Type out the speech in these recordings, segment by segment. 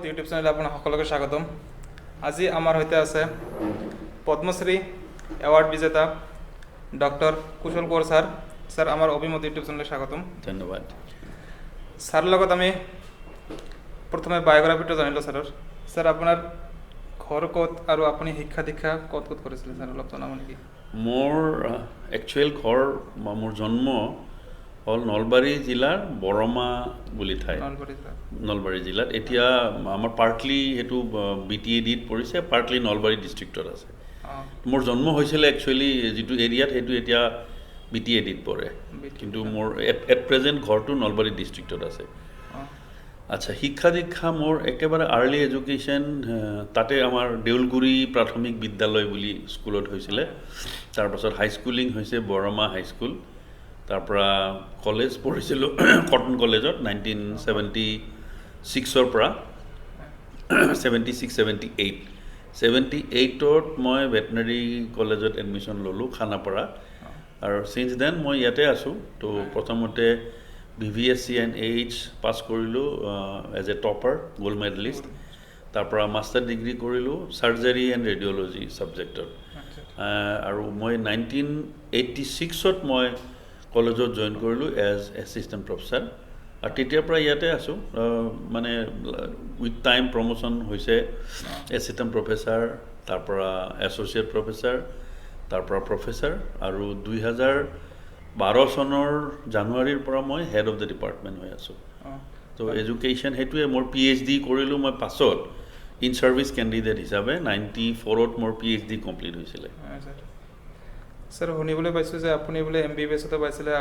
YouTube চেনেলে আপোনাক সকলোকে স্বাগতম। আজি আমাৰ সৈতে আছে পদ্মশ্ৰী এৱাৰ্ড বিজেতা doctor Kushal Konwar sir. Sir, আমাৰ অভিমত ইউটিউব চেনেলে স্বাগতম। ধন্যবাদ। ছাৰৰ লগত আমি প্ৰথমে বায়োগ্ৰাফিটো জানিলোঁ ছাৰৰ। ছাৰ, আপোনাৰ ঘৰ ক'ত আৰু আপুনি শিক্ষা দীক্ষা ক'ত ক'ত কৰিছিলে ছাৰ, অলপ জনাব নেকি? মোৰ একচুৱেল ঘৰ বা মোৰ জন্ম হ'ল নলবাৰী জিলাৰ বৰমা বুলি ঠাই, নলবাৰী জিলাত। এতিয়া আমাৰ পাৰ্টলি সেইটো BTADত পৰিছে, পাৰ্টলি নলবাৰী ডিষ্ট্ৰিক্টত আছে। মোৰ জন্ম হৈছিলে একচুৱেলি যিটো এৰিয়াত, সেইটো এতিয়া BTADত পৰে, কিন্তু মোৰ এট প্ৰেজেণ্ট ঘৰটো নলবাৰী ডিষ্ট্ৰিক্টত আছে। আচ্ছা, শিক্ষা দীক্ষা মোৰ একেবাৰে আৰ্লি এডুকেশ্যন তাতে আমাৰ দেউলগুৰি প্ৰাথমিক বিদ্যালয় বুলি স্কুলত হৈছিলে। তাৰপাছত হাইস্কুলিং হৈছে বৰমা হাইস্কুল। তাৰপৰা কলেজ পঢ়িছিলোঁ কটন কলেজত 1976ৰ পৰা 78ত মই ভেটেনাৰী কলেজত এডমিশ্যন ল'লোঁ খানাপাৰা, আৰু চিন্স দেন মই ইয়াতে আছোঁ। তো প্ৰথমতে BVSC and AH পাছ কৰিলোঁ as a topper, gold medalist. তাৰপৰা মাষ্টাৰ ডিগ্ৰী কৰিলোঁ চাৰ্জাৰী এণ্ড ৰেডিঅ'লজি ছাবজেক্টত। আৰু মই 1986ত মই কলেজত জইন কৰিলোঁ এজ এছিষ্টেণ্ট প্ৰফেচাৰ, আৰু তেতিয়াৰ পৰা ইয়াতে আছোঁ। মানে উইথ টাইম প্ৰমোশ্যন হৈছে এছিষ্টেণ্ট প্ৰফেচাৰ, তাৰপৰা এছ'চিয়েট প্ৰফেচাৰ, তাৰপৰা প্ৰফেচাৰ, আৰু 2012 চনৰ জানুৱাৰীৰ পৰা মই হেড অফ দ্য ডিপাৰ্টমেণ্ট হৈ আছোঁ। তো এডুকেশ্যন সেইটোৱে। মোৰ PhD কৰিলোঁ মই পাছত ইন ছাৰ্ভিচ কেণ্ডিডেট হিচাপে 94ত মোৰ PhD কমপ্লিট হৈছিলে। ছাৰ, শুনিবলৈ পাইছোঁ যে আপুনি বোলে MBBSতো পাইছিলে,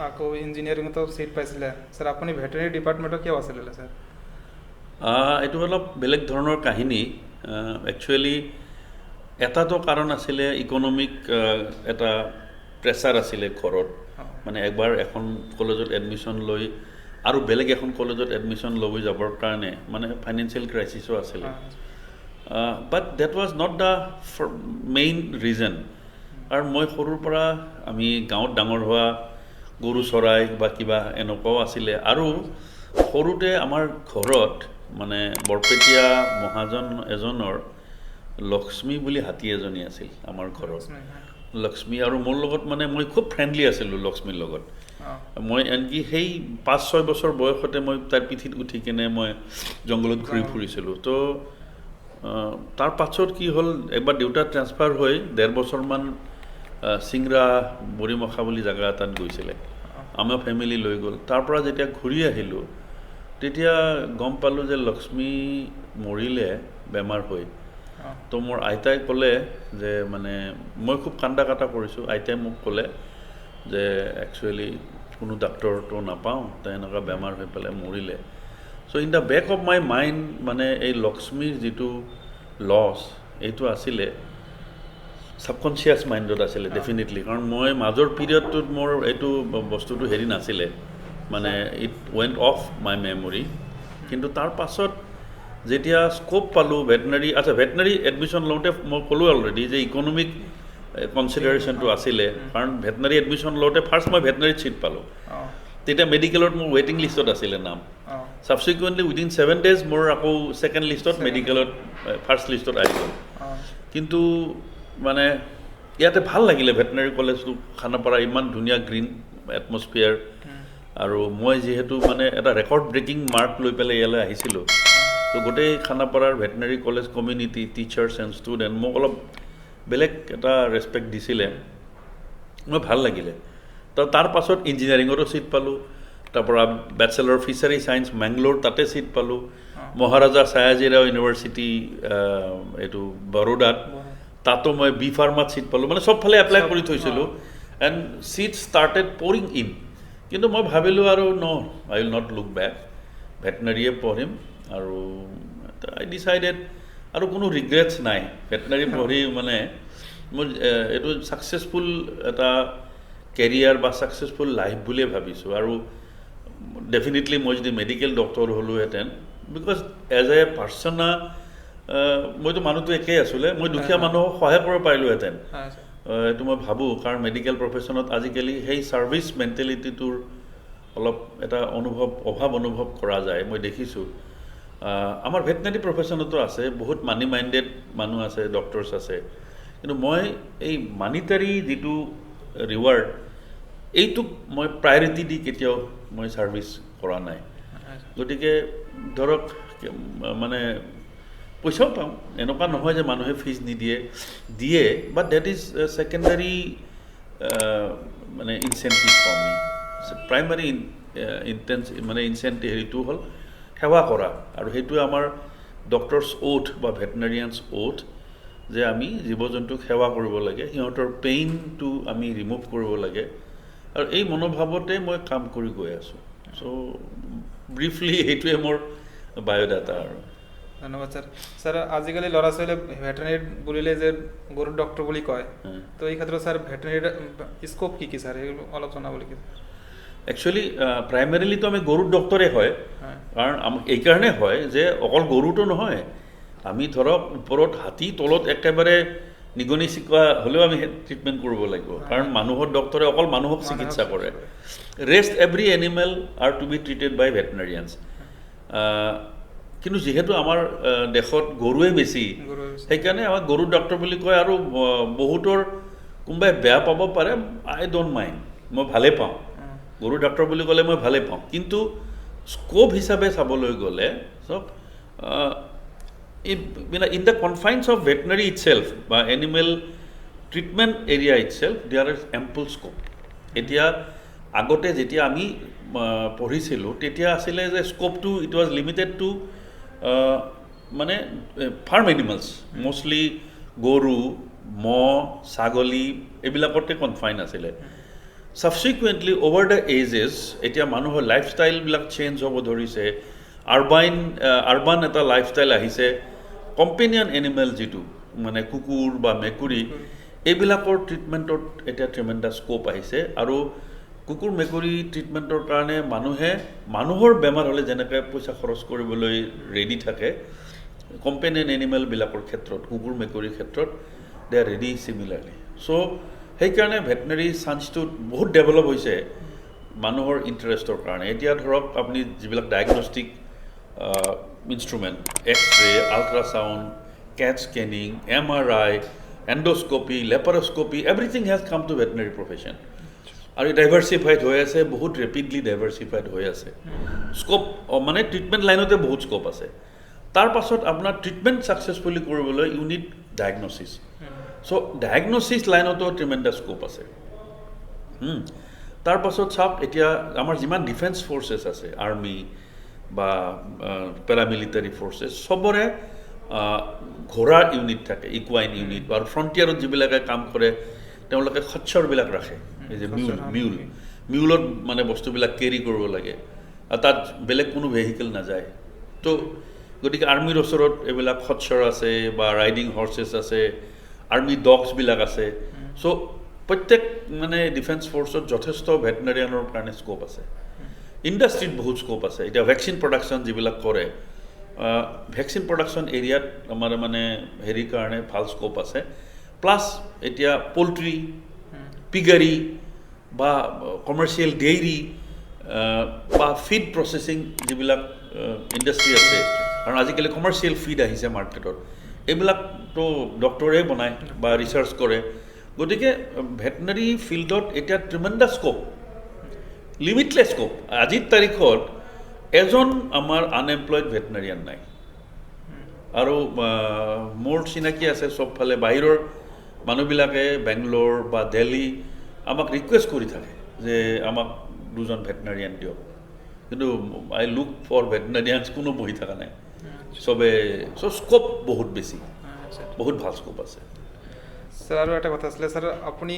আকৌ ইঞ্জিনিয়াৰিঙতো চিট পাইছিলে। ছাৰ, আপুনি ভেটেনেৰী ডিপাৰ্টমেণ্টত কিয় আছিলে ছাৰ? এইটো অলপ বেলেগ ধৰণৰ কাহিনী। একচুৱেলি এটাতো কাৰণ আছিলে ইকনমিক এটা প্ৰেছাৰ আছিলে ঘৰত। মানে একবাৰ এখন কলেজত এডমিশ্যন লৈ আৰু বেলেগ এখন কলেজত এডমিশ্যন লৈ যাবৰ কাৰণে মানে ফাইনেন্সিয়েল ক্ৰাইচিছো আছিলে। But that was not the main reason. আৰু মই সৰুৰ পৰা আমি গাঁৱত ডাঙৰ হোৱা, গৰু চৰাই বা কিবা এনেকুৱাও আছিলে। আৰু সৰুতে আমাৰ ঘৰত মানে বৰপেটীয়া মহাজন এজনৰ লক্ষ্মী বুলি হাতী এজনী আছিল আমাৰ ঘৰত। লক্ষ্মী আৰু মোৰ লগত মানে মই খুব ফ্ৰেণ্ডলি আছিলোঁ লক্ষ্মীৰ লগত। মই আনকি সেই 5-6 বছৰ বয়সতে মই তাৰ পিঠিত উঠি কিনে মই জংঘলত ঘূৰি ফুৰিছিলোঁ। তো তাৰ পাছত কি হ'ল, একবাৰ দেউতা ট্ৰেন্সফাৰ হৈ 1.5 বছৰমান চিংৰা বৰিমখা বুলি জেগা এটাত গৈছিলে, আমাৰ ফেমিলি লৈ গ'ল। তাৰ পৰা যেতিয়া ঘূৰি আহিলোঁ তেতিয়া গম পালোঁ যে লক্ষ্মী মৰিলে বেমাৰ হৈ। তো মোৰ আইতাই ক'লে যে, মানে মই খুব কান্দা কাটা কৰিছোঁ। আইতাই মোক ক'লে যে একচুৱেলি কোনো ডাক্তৰটো নাপাওঁ, তো এনেকুৱা বেমাৰ হৈ পেলাই মৰিলে। So' in the back of my mind মানে এই লক্ষ্মীৰ যিটো লছ, এইটো আছিলে ছাবকনচিয়াছ মাইণ্ডত আছিলে ডেফিনেটলি। কাৰণ মই মাজৰ পিৰিয়ডটোত মোৰ এইটো বস্তুটো হেৰি নাছিলে, মানে it went of my memory. কিন্তু তাৰ পাছত যেতিয়া স্ক'প পালোঁ ভেটেনাৰী, আচ্ছা ভেটেনাৰী এডমিশ্যন লওঁতে মই ক'লোঁ অলৰেডি যে ইকনমিক কনচিডাৰেশ্যনটো আছিলে। কাৰণ ভেটেনাৰী এডমিশ্যন লওঁতে ফাৰ্ষ্ট মই ভেটেনাৰীত ছিট পালোঁ, তেতিয়া মেডিকেলত মোৰ ৱেইটিং লিষ্টত আছিলে নাম। ছাবচিকুৱেণ্টলি উইদিন 7 days মোৰ আকৌ ছেকেণ্ড লিষ্টত মেডিকেলত ফাৰ্ষ্ট লিষ্টত আহি গ'ল। কিন্তু মানে ইয়াতে ভাল লাগিলে ভেটেনাৰী কলেজটো, খানাপাৰা ইমান ধুনীয়া গ্ৰীণ এটমছফিয়াৰ। আৰু মই যিহেতু মানে এটা ৰেকৰ্ড ব্ৰেকিং মাৰ্ক লৈ পেলাই ইয়ালৈ আহিছিলোঁ, তো গোটেই খানাপাৰাৰ veterinary college community, teachers and student মোক অলপ বেলেগ এটা ৰেচপেক্ট দিছিলে, মই ভাল লাগিলে। তো তাৰ পাছত ইঞ্জিনিয়াৰিঙতো ছিট পালোঁ। তাৰপৰা বেচেলৰ ফিচাৰী ছায়েন্স মেংগলোৰ, তাতে ছিট পালোঁ। মহাৰাজা ছায়াজীৰাও ইউনিভাৰ্চিটি এইটো বৰোদাত, তাতো মই বি ফাৰ্মাত ছিট পালোঁ। মানে চবফালে এপ্লাই কৰি থৈছিলোঁ এণ্ড ছিট ষ্টাৰ্টেড প'ৰিং ইন। কিন্তু মই ভাবিলোঁ আৰু আই উইল নট লুক বেক, ভেটেনাৰীয়ে পঢ়িম। আৰু আই ডিচাইডেড, আৰু কোনো ৰিগ্ৰেটছ নাই ভেটেনাৰী পঢ়ি। মানে মোৰ এইটো ছাকচেছফুল এটা কেৰিয়াৰ বা ছাকচেছফুল লাইফ বুলিয়ে ভাবিছোঁ। আৰু ডেফিনেটলি মই যদি মেডিকেল ডক্টৰ হ'লোহেঁতেন, বিকজ এজ এ পাৰ্চনা মইতো মানুহটো একেই আছিলে, মই দুখীয়া মানুহক সহায় কৰিব পাৰিলোহেঁতেন, এইটো মই ভাবোঁ। কাৰণ মেডিকেল প্ৰফেশ্যনত আজিকালি সেই ছাৰ্ভিচ মেণ্টেলিটিটোৰ অলপ এটা অভাৱ অনুভৱ কৰা যায়, মই দেখিছোঁ। আমাৰ ভেটেনাৰী প্ৰফেশ্যনতো আছে বহুত মানি মাইণ্ডেড মানুহ আছে ডক্টৰছ আছে কিন্তু মই এই মানিটাৰী যিটো ৰিৱাৰ্ড এইটোক মই প্ৰায়ৰিটি দি কেতিয়াও মই ছাৰ্ভিচ কৰা নাই গতিকে ধৰক মানে পইচাও পাওঁ এনেকুৱা নহয় যে মানুহে ফিজ নিদিয়ে দিয়ে বাট ডেট ইজ ছেকেণ্ডাৰী মানে ইনচেণ্টিভ ফৰ মি প্ৰাইমাৰী মানে ইনচেণ্টিভ হেৰিটো হ'ল সেৱা কৰা আৰু সেইটোৱে আমাৰ ডক্টৰছ ওথ বা ভেটেনাৰিয়ানছ ওথ যে আমি জীৱ জন্তুক সেৱা কৰিব লাগে সিহঁতৰ পেইনটো আমি ৰিমুভ কৰিব লাগে আৰু এই মনোভাৱতে মই কাম কৰি গৈ আছোঁ চ' ব্ৰিফলি সেইটোৱে মোৰ বায়'ডাটা আৰু ধন্যবাদ স্যাৰ স্যাৰ আজিকালি ল'ৰা ছোৱালী ভেটেনাৰীত বুলিলে যে গৰুৰ ডক্টৰ বুলি কয় তো এই ক্ষেত্ৰত স্যাৰ ভেটেনাৰীৰ স্কোপ কি কি স্যাৰ এইগুলো অলপ জনাব লাগিব একচুৱেলি প্ৰাইমেৰিলিতো আমি গৰুৰ ডক্টৰে হয় কাৰণ এইকাৰণে হয় যে অকল গৰুটো নহয় আমি ধৰক ওপৰত হাতী তলত একেবাৰে নিগনি চিকোৱা হ'লেও আমি ট্ৰিটমেণ্ট কৰিব লাগিব কাৰণ মানুহৰ ডক্টৰে অকল মানুহক চিকিৎসা কৰে rest every animal are to be treated by veterinarians কিন্তু যিহেতু আমাৰ দেশত গৰুৱে বেছি সেইকাৰণে আমাক গৰু ডক্টৰ বুলি কয় আৰু বহুতৰ কোনোবাই বেয়া পাব পাৰে আই ডোণ্ট মাইণ্ড মই ভালেই পাওঁ গৰু ডক্টৰ বুলি ক'লে মই ভালেই পাওঁ কিন্তু স্কোপ হিচাপে চাবলৈ গ'লে চব in the confines of veterinary itself বা animal treatment area itself there is ample scope এতিয়া আগতে যেতিয়া আমি পঢ়িছিলোঁ তেতিয়া আছিলে যে স্কোপটো ইট ৱাজ লিমিটেড টু মানে ফাৰ্ম এনিমেলছ মষ্টলি গৰু মহ ছাগলী এইবিলাকতে কনফাইন আছিলে সাবচিকুৱেণ্টলি অভাৰ দ্য এজেছ এতিয়া মানুহৰ লাইফষ্টাইলবিলাক চেঞ্জ হ'ব ধৰিছে আৰবান এটা লাইফষ্টাইল আহিছে কম্পেনিয়ন এনিমেল যিটো মানে কুকুৰ বা মেকুৰী এইবিলাকৰ ট্ৰিটমেণ্টত এতিয়া ট্ৰিমেণ্ডাছ স্কোপ আহিছে আৰু কুকুৰ মেকুৰী ট্ৰিটমেণ্টৰ কাৰণে মানুহৰ বেমাৰ হ'লে যেনেকৈ পইচা খৰচ কৰিবলৈ ৰেডি থাকে কম্পেনিয়ন এনিমেলবিলাকৰ ক্ষেত্ৰত কুকুৰ মেকুৰীৰ ক্ষেত্ৰত দে আৰ ৰেডি চিমিলাৰলি চ' সেইকাৰণে ভেটেনাৰী চায়েন্সটোত বহুত ডেভেলপ হৈছে মানুহৰ ইণ্টাৰেষ্টৰ কাৰণে এতিয়া ধৰক আপুনি যিবিলাক diagnostic instrument x-ray ultrasound CAT scanning MRI endoscopy laparoscopy everything has come to veterinary profession আৰু ডাইভাৰ্চিফাইড হৈ আছে বহুত ৰেপিডলি ডাইভাৰ্চিফাইড হৈ আছে স্কোপ মানে ট্ৰিটমেণ্ট লাইনতে বহুত স্কোপ আছে তাৰ পাছত আপোনাৰ ট্ৰিটমেণ্ট ছাকচেছফুলি কৰিবলৈ ইউ নিড ডায়েগনচিছ চ' ডায়েগনচিছ লাইনতো ট্ৰিমেণ্ডাছ স্কোপ আছে তাৰ পাছত চাওক এতিয়া আমাৰ যিমান ডিফেন্স ফ'ৰ্চেছ আছে আৰ্মি বা পেৰামিলিটাৰী ফ'ৰ্চেছ চবৰে ঘোঁৰাৰ ইউনিট থাকে ইকুৱাইন ইউনিট আৰু ফ্ৰণ্টিয়াৰত যিবিলাকে কাম কৰে তেওঁলোকে খচ্চৰবিলাক ৰাখে এই যে মিউলত মানে বস্তুবিলাক কেৰি কৰিব লাগে আৰু তাত বেলেগ কোনো ভেহিকেল নাযায় তো গতিকে আৰ্মিৰ ওচৰত এইবিলাক খচ্চৰ আছে বা ৰাইডিং হৰ্চেছ আছে আৰ্মি ডগছবিলাক আছে চ' প্ৰত্যেক মানে ডিফেন্স ফ'ৰ্চত যথেষ্ট ভেটেনাৰিয়ানৰ কাৰণে স্কোপ আছে ইণ্ডাষ্ট্ৰীত বহুত স্কোপ আছে এতিয়া ভেকচিন প্ৰডাকশ্যন যিবিলাক কৰে ভেকচিন প্ৰডাকশ্যন এৰিয়াত আমাৰ মানে হেৰিৰ কাৰণে ভাল স্কোপ আছে প্লাছ এতিয়া পল্ট্ৰি পিগাৰী বা কমাৰ্চিয়েল ডেইৰী বা ফিড প্ৰচেছিং যিবিলাক ইণ্ডাষ্ট্ৰী আছে কাৰণ আজিকালি কমাৰ্চিয়েল ফিড আহিছে মাৰ্কেটত এইবিলাকতো ডক্টৰে বনায় বা ৰিচাৰ্চ কৰে গতিকে ভেটেনাৰী ফিল্ডত এতিয়া ট্ৰিমেণ্ডাছ স্কোপ লিমিটলেছ স্কোপ আজিৰ তাৰিখত এজন আমাৰ আনএমপ্লয়ড ভেটেনাৰিয়ান নাই আৰু মোৰ চিনাকি আছে চবফালে বাহিৰৰ মানুহবিলাকে বেংগলোৰ বা দিল্লী আমাক ৰিকুৱেষ্ট কৰি থাকে যে আমাক দুজন ভেটেনাৰিয়ান দিয়ক কিন্তু আই লুক ফৰ ভেটেনাৰিয়ানছ কোনো বহি থকা নাই চবে চ' স্কোপ বহুত বেছি বহুত ভাল স্কোপ আছে স্যাৰ আৰু এটা কথা আছিলে স্যাৰ আপুনি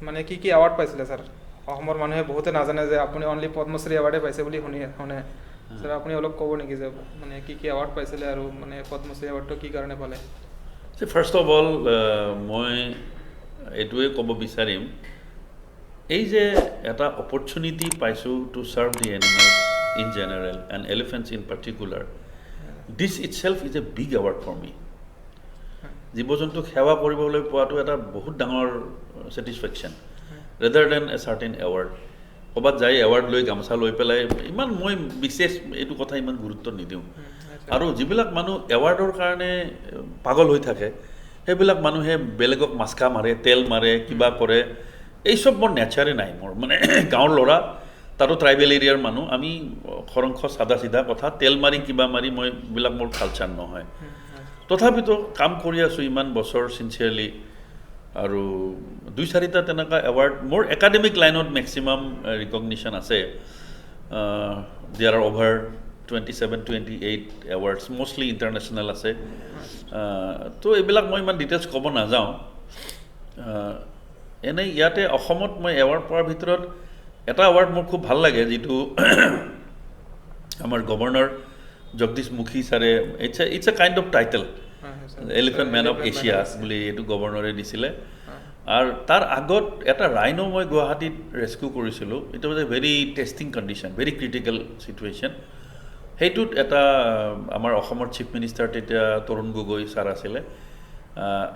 মানে কি কি এৱাৰ্ড পাইছিলে স্যাৰ অসমৰ মানুহে বহুতে নাজানে যে আপুনি অনলি পদ্মশ্ৰী এৱাৰ্ডে পাইছে বুলি শুনে স্যাৰ আপুনি অলপ ক'ব নেকি যে মানে কি কি এৱাৰ্ড পাইছিলে আৰু মানে পদ্মশ্ৰী এৱাৰ্ডটো কি কাৰণে পালে ফাৰ্ষ্ট অফ অল মই এইটোৱে ক'ব বিচাৰিম এই যে এটা অপৰচুনিটি পাইছোঁ to serve the animals in general and elephants in particular this itself is a big award for me জীৱ জন্তুক সেৱা কৰিবলৈ পোৱাটো এটা বহুত ডাঙৰ satisfaction rather than a certain award ক'ৰবাত যাই এৱাৰ্ড লৈ গামোচা লৈ পেলাই ইমান মই বিশেষ এইটো কথা ইমান গুৰুত্ব নিদিওঁ আৰু যিবিলাক মানুহ এৱাৰ্ডৰ কাৰণে পাগল হৈ থাকে সেইবিলাক মানুহে বেলেগক মাস্কা মাৰে তেল মাৰে কিবা কৰে এই সব মোৰ নেচাৰে নাই মোৰ মানে গাঁৱৰ ল'ৰা তাতো ট্ৰাইবেল এৰিয়াৰ মানুহ আমি খৰংখ সাদা সিধা কথা তেল মাৰি কিবা মাৰি মই বিলাক মোৰ কালচাৰ নহয় তথাপিতো কাম কৰি আছো ইমান বছৰ সিনচিয়াৰলি আৰু 2-4টা তেনেকা এৱাৰ্ড মোৰ একাডেমিক লাইনত ম্যাক্সিমাম ৰিকগনিশ্যন আছে there are over 27-28 awards mostly international আছে তো এইবিলাক মই ইমান ডিটেইলছ ক'ব নাযাওঁ এনে ইয়াতে অসমত মই এৱাৰ্ড পোৱাৰ ভিতৰত এটা এৱাৰ্ড মোৰ খুব ভাল লাগে যেটো আমাৰ গভৰ্ণৰ জগদীশ মুখী ছাৰে it's a kind of title elephant man of Asia বুলি এটো গভৰ্ণৰে দিছিলে আৰু তাৰ আগত এটা ৰাইনো মই গুৱাহাটীত ৰেস্কিউ কৰিছিলো it was a very testing condition very critical situation হেইটুত এটা আমাৰ অসমৰ চিফ মিনিষ্টাৰ তেতিয়া তৰুণ গগৈ ছাৰ আছিলে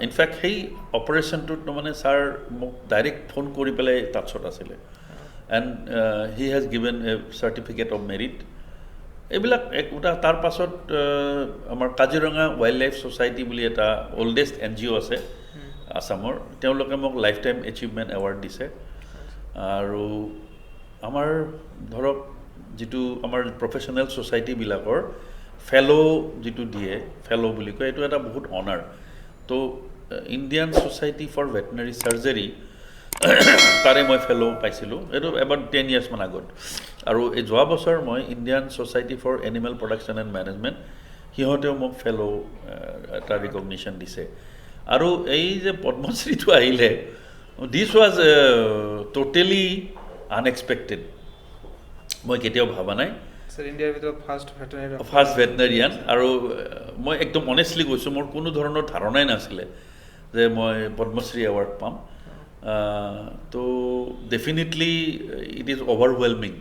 ইনফ্যাক্ট হেই অপাৰেশনটোত মানে ছাৰ মোক ডাইৰেক্ট ফোন কৰি পেলাই টাচত আছিলে and he has given a certificate of merit এইবিলাক একটা তাৰ পাছত আমাৰ কাজিৰঙা ওয়াইল্ড লাইফ সোসাইটি বুলি এটা ওল্ডেষ্ট এনজিও আছে আসামৰ তেওঁলোকে মোক লাইফ টাইম এচিভমেন্ট এৱাৰ্ড দিছে আৰু আমাৰ ধৰক যেটো আমাৰ প্ৰফেশনাল সোসাইটি বিলাকৰ ফেলো যেটো দিয়ে ফেলো বুলি কয় এটো এটা বহুত অনাৰ তো ইণ্ডিয়ান সোসাইটি ফৰ ভেটেনাৰী সাৰ্জাৰী তাৰে মই ফেলো পাইছিলো এটো এবাউট 10 ইয়াৰ্স মান আগত আৰু এই যোৱা বছৰ মই Indian society for animal production and management হিহতেও মোক ফেলো এটা ৰিকগনিশ্যন দিছে আৰু এই যে পদ্মশ্ৰীটো আহিলে দিস ওয়াজ টোটালি আনএক্সপেক্টেড মই কেতিয়াও ভাবা নাই স্যাৰ ইন্ডিয়াৰ ভিতৰত ফাৰ্স্ট ভেটেনাৰিয়ান আৰু মই একদম অনেষ্টলি কৈছো মোৰ কোনো ধৰণৰ ধাৰণাই নাছিলে যে মই পদ্মশ্ৰী এৱাৰ্ড পাম তো ডেফিনেটলি ইট ইজ ওভাৰৱেলমিং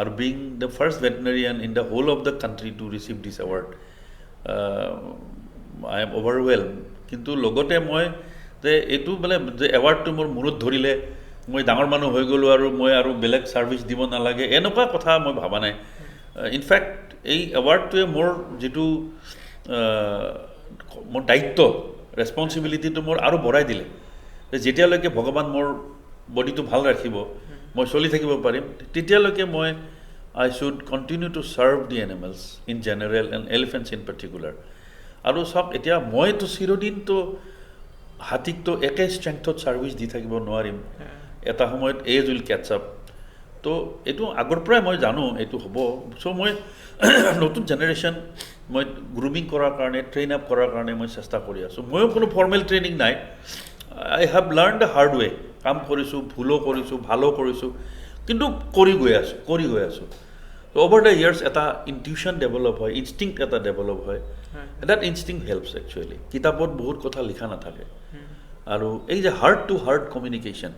আৰু being the first veterinarian in the whole of the country to receive this award I am overwhelm কিন্তু লগতে মই যে এইটো মানে যে এৱাৰ্ডটো মোৰ মূৰত ধৰিলে মই ডাঙৰ মানুহ হৈ গলো আৰু মই আৰু বেলেগ সাৰ্ভিস দিব নালাগে এনেকুৱা কথা মই ভাবা নাই ইনফ্যাক্ট এই এৱাৰ্ডটোৱে মোৰ যেটো মোৰ দায়িত্ব ৰেসপন্সিবিলিটিটো মোৰ আৰু বঢ়াই দিলে যেতিয়ালৈকে ভগৱান মোৰ বডিটো ভাল ৰাখিব মই চলি থাকিব পাৰিম তেতিয়ালৈকে মই I should continue to serve the animals in general and elephants in particular আৰু সব এতিয়া মই তো চিৰদিন তো হাতিক তো একে স্ট্ৰেংথত সাৰ্ভিস দি থাকিব নোৱাৰিম এটা সময়ত এজ উইল ক্যাচ আপ তো এটো আগৰ পৰাই মই জানো এটো হ'ব সো মই নতুন জেনাৰেশন মই গ্ৰুমিং কৰাৰ কাৰণে ট্ৰেইন আপ কৰাৰ কাৰণে মই চেষ্টা কৰি আছো মই কোনো ফৰ্মেল ট্ৰেইনিং নাই I have learned the hard way কাম কৰিছো ভুলো কৰিছো ভালো কৰিছো কিন্তু কৰি গৈ আছো so over the years এটা intuition develop হয় instinct এটা develop হয় that instinct helps actually কিতাপত বহুত কথা লিখা না থাকে আৰু এই যে হাৰ্ট টু হাৰ্ট কমিউনিকেশন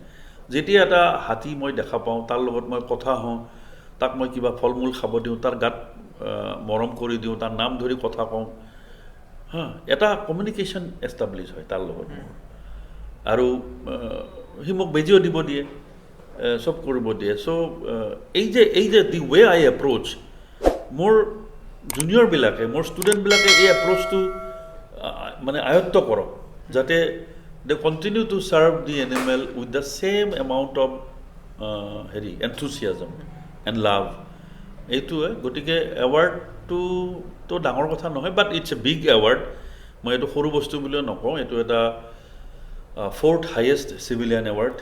যেতিয়া এটা হাতি মই দেখা পাওঁ তাৰ লগত মই কথা হওঁ তাক মই কিবা ফলমূল খাব দিওঁ তাৰ গাত মৰম কৰি দিওঁ তাৰ নাম ধৰি কথা কওঁ এটা কমিউনিকেশন এস্টাবলিশ হয় তাৰ লগত আৰু হি মোক বেজিও দিব দিয়ে সব কৰিব দিয়ে সো এই যে দি ওয়ে আই এপ্ৰোচ মোৰ জুনিয়ৰ বিলাকে মোৰ ষ্টুডেন্ট বিলাকে এই এপ্ৰোচটো মানে আয়ত্ত কৰক যাতে they continue to serve the animal with the same amount of enthusiasm and love etu gotike award to dangor kotha nohoy but it's a big award moi etu horu bostu boli noko etu eta fourth highest civilian award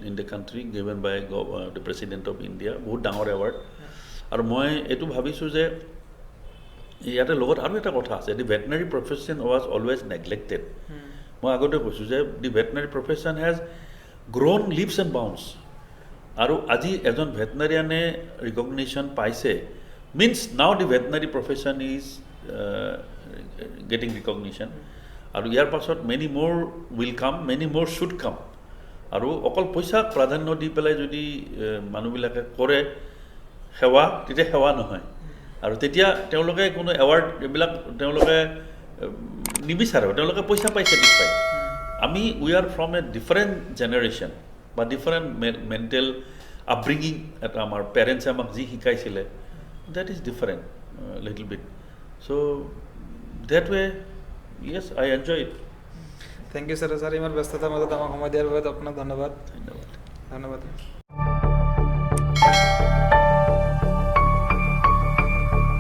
in the country given by the president of India bahut dangor award aru moi etu bhabisu je ইয়াতে লগত আৰু এটা কথা আছে the veterinary profession was always neglected মই আগতে কৈছো যে the veterinary profession has grown leaps and bounds আৰু আজি এজন ভেটেনাৰিয়ানে ৰিকগনিশ্যন পাইছে means now the veterinary profession is getting recognition আৰু ইয়াৰ পাছত many more will come many more should come আৰু অকল পইচা প্ৰাধান্য দি পেলাই যদি মানুহবিলাকে কৰে সেৱা তেতিয়া সেৱা নহয় আৰু তেতিয়া তেওঁলোকে কোনো এৱাৰ্ড এইবিলাক তেওঁলোকে নিবিচাৰে তেওঁলোকে পইচা পাই satisfied আমি we are from a different generation বা different mental আপব্ৰিঙিং এটা আমাৰ পেৰেণ্টছে আমাক যি শিকাইছিলে that is different little bit. So that way, yes, I enjoy it. Thank you, sir. Sir, ইমান ব্যস্ততাৰ মাজত আমাক সময় দিয়াৰ বাবে আপোনাক ধন্যবাদ। ধন্যবাদ। ধন্যবাদ।